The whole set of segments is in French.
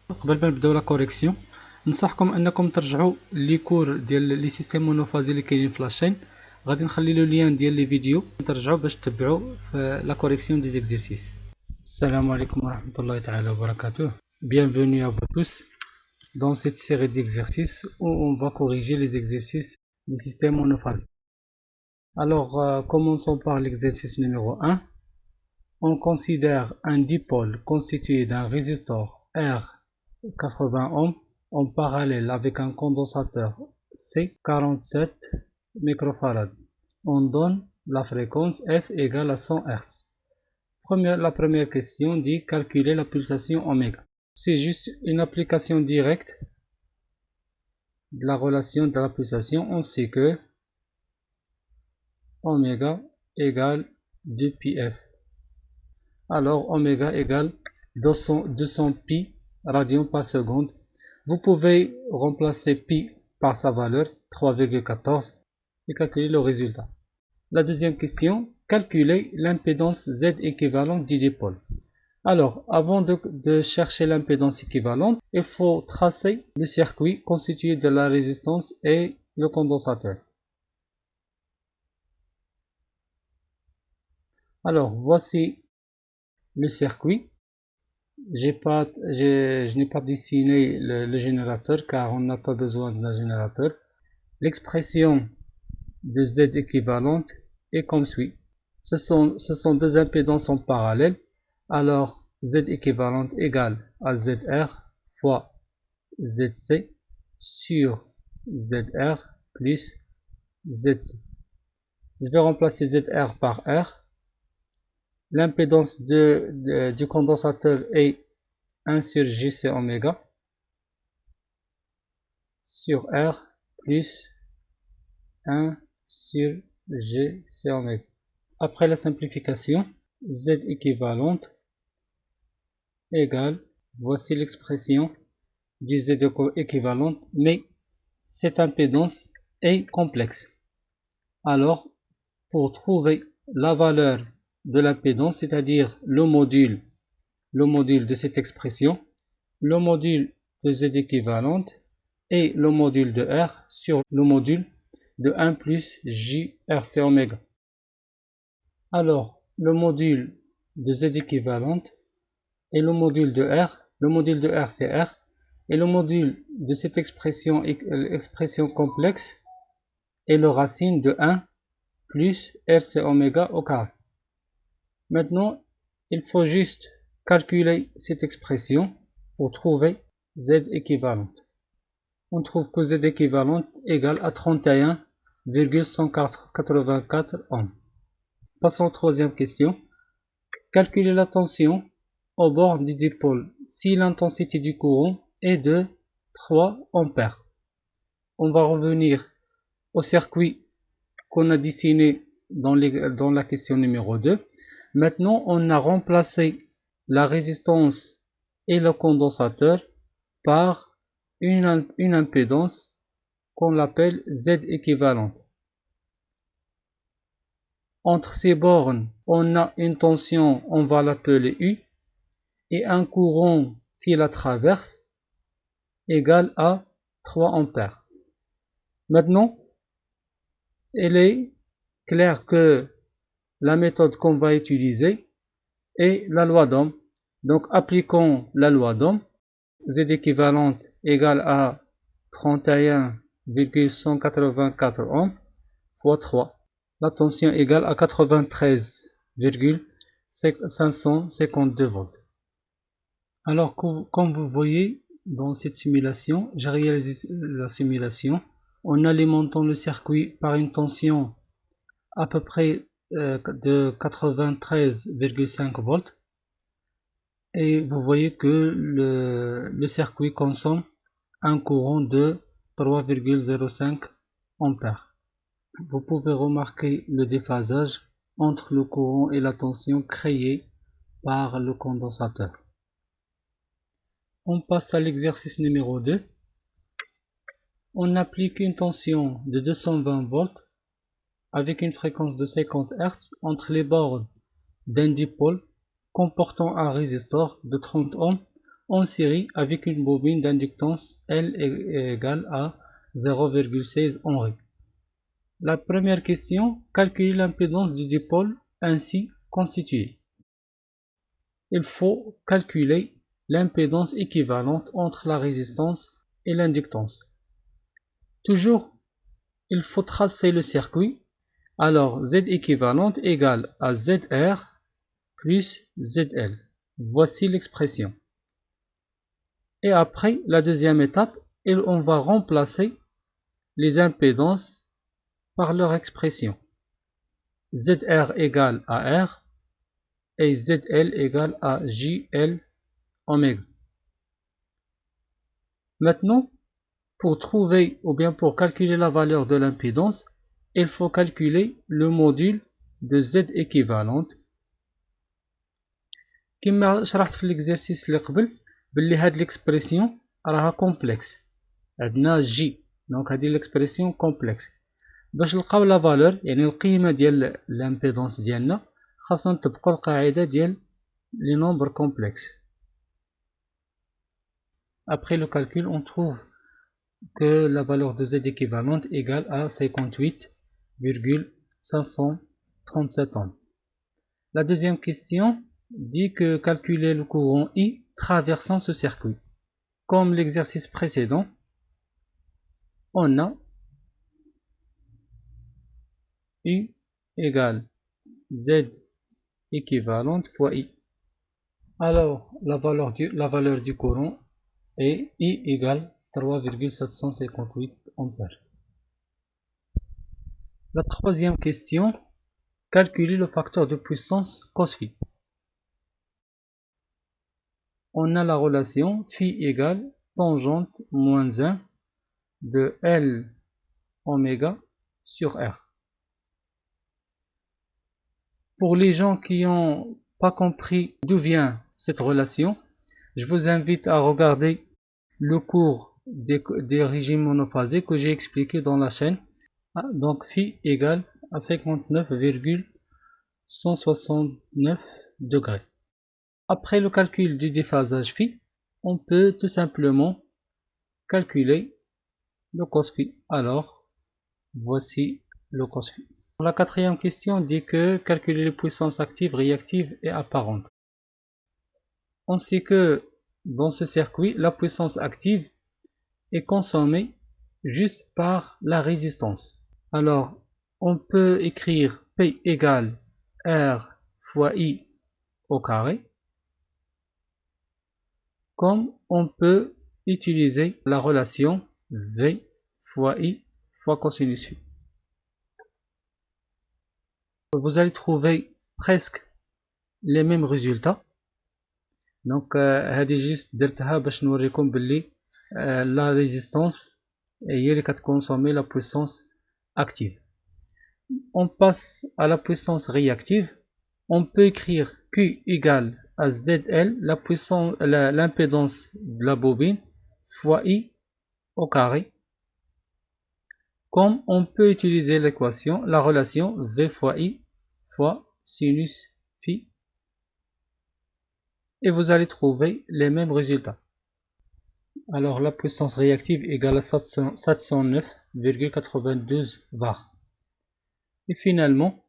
قبل ما نبداو لا كوريكسيون ننصحكم انكم ترجعوا لي كور ديال لي سيستيم مونوفازي اللي كاينين في لاشين. غادي نخلي لو لين ديال لي فيديو ترجعوا باش تتبعوا في لا كوريكسيون دي زيكزيرسيس. السلام عليكم ورحمه الله تعالى وبركاته. Bienvenue à vous tous dans cette série d'exercices où on va corriger les exercices des systèmes monophasiques. Alors, commençons par l'exercice numéro 1. On considère un dipôle constitué d'un résistor R 80 ohms en parallèle avec un condensateur C 47 microfarads. On donne la fréquence F égale à 100 Hz. La première question dit calculer la pulsation oméga. C'est juste une application directe de la relation de la pulsation. On sait que oméga égale 2πf. Alors oméga égale 200 pi radians par seconde. Vous pouvez remplacer pi par sa valeur 3,14 et calculer le résultat. La deuxième question, calculer l'impédance Z équivalente du dipôle. Alors, avant de chercher l'impédance équivalente, il faut tracer le circuit constitué de la résistance et le condensateur. Alors, voici le circuit. Je n'ai pas dessiné le générateur car on n'a pas besoin d'un générateur. L'expression de Z équivalente est comme suit. Ce sont deux impédances en parallèle. Alors, Z équivalente égale à ZR fois ZC sur ZR plus ZC. Je vais remplacer ZR par R. L'impédance du condensateur est 1 sur JC oméga sur R plus 1 sur GC oméga. Après la simplification, Z équivalente égale, voici l'expression du Z équivalente, mais cette impédance est complexe. Alors, pour trouver la valeur de l'impédance, c'est-à-dire le module de cette expression, le module de Z équivalente et le module de R sur le module de 1 plus JRC oméga. Alors, le module de Z équivalente et le module de R c'est R, et le module de cette expression complexe est le racine de 1 plus RC oméga au carré. Maintenant, il faut juste calculer cette expression pour trouver Z équivalente. On trouve que Z équivalente égale à 31,184 ohms. Passons à la troisième question. Calculer la tension au bord du dipôle si l'intensité du courant est de 3 ampères. On va revenir au circuit qu'on a dessiné dans la question numéro 2. Maintenant, on a remplacé la résistance et le condensateur par une impédance qu'on appelle Z équivalente. Entre ces bornes, on a une tension, on va l'appeler U, et un courant qui la traverse égal à 3 ampères. Maintenant, il est clair que la méthode qu'on va utiliser est la loi d'Ohm. Donc, appliquons la loi d'Ohm. Z équivalente égale à 31,184 ohms fois 3. La tension égale à 93,552 volts. Alors, comme vous voyez dans cette simulation, j'ai réalisé la simulation en alimentant le circuit par une tension à peu près de 93,5 volts. Et vous voyez que le circuit consomme un courant de 3,05 ampères. Vous pouvez remarquer le déphasage entre le courant et la tension créée par le condensateur. On passe à l'exercice numéro 2. On applique une tension de 220 volts avec une fréquence de 50 Hz entre les bornes d'un dipôle comportant un résistor de 30 ohms en série avec une bobine d'inductance L égale à 0,16 Henry. La première question, calculer l'impédance du dipôle ainsi constitué. Il faut calculer l'impédance équivalente entre la résistance et l'inductance. Toujours, il faut tracer le circuit. Alors, Z équivalente égale à ZR plus ZL. Voici l'expression. Et après, la deuxième étape, on va remplacer les impédances par leur expression. ZR égale à R et ZL égale à JL oméga. Maintenant, pour trouver ou bien pour calculer la valeur de l'impédance, il faut calculer le module de Z équivalente. كما شرحت في l'exercice اللي قبل باللي هاد l'expression راها complexe. عندنا J دونك هذه l'expression complexe. باش نلقاو لا فالور يعني القيمة ديال l'impédance ديالنا خاصنا نطبقوا القاعدة ديال les nombres complexes. Après le calcul, on trouve que la valeur de Z équivalente égale à 58,537 ohms. La deuxième question dit que calculer le courant I traversant ce circuit. Comme l'exercice précédent, on a U égale Z équivalente fois I. Alors, la valeur du courant est I égale 3,758 ampères. La troisième question, calculer le facteur de puissance cos phi. On a la relation phi égale tangente moins 1 de L oméga sur R. Pour les gens qui n'ont pas compris d'où vient cette relation, je vous invite à regarder le cours des régimes monophasés que j'ai expliqué dans la chaîne. Donc phi égale à 59,169 degrés. Après le calcul du déphasage phi, on peut tout simplement calculer le cos phi. Alors, voici le cos phi. La quatrième question dit que calculer les puissances actives, réactives et apparentes. On sait que dans ce circuit, la puissance active est consommée juste par la résistance. Alors, on peut écrire P égale R fois I au carré, comme on peut utiliser la relation V fois I fois cosinus phi. Vous allez trouver presque les mêmes résultats. Donc هذه juste درتها باش نوريكم باللي la résistance هي اللي كتكونسومي la puissance active. On passe à la puissance réactive. On peut écrire Q égale à ZL, l'impédance de la bobine, fois I au carré. Comme on peut utiliser l'équation, la relation V fois I fois sinus phi. Et vous allez trouver les mêmes résultats. Alors la puissance réactive égale à 709,92 var. Et finalement,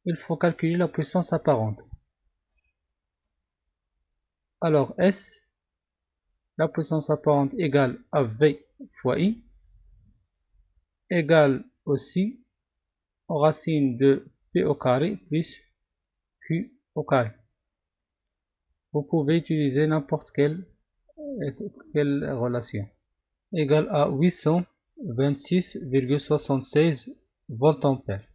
il faut calculer la puissance apparente. Alors S, la puissance apparente égale à V fois I, égale aussi aux racines de P au carré plus Q au carré. Vous pouvez utiliser n'importe quelle relation. Égale à 826,76 voltampères.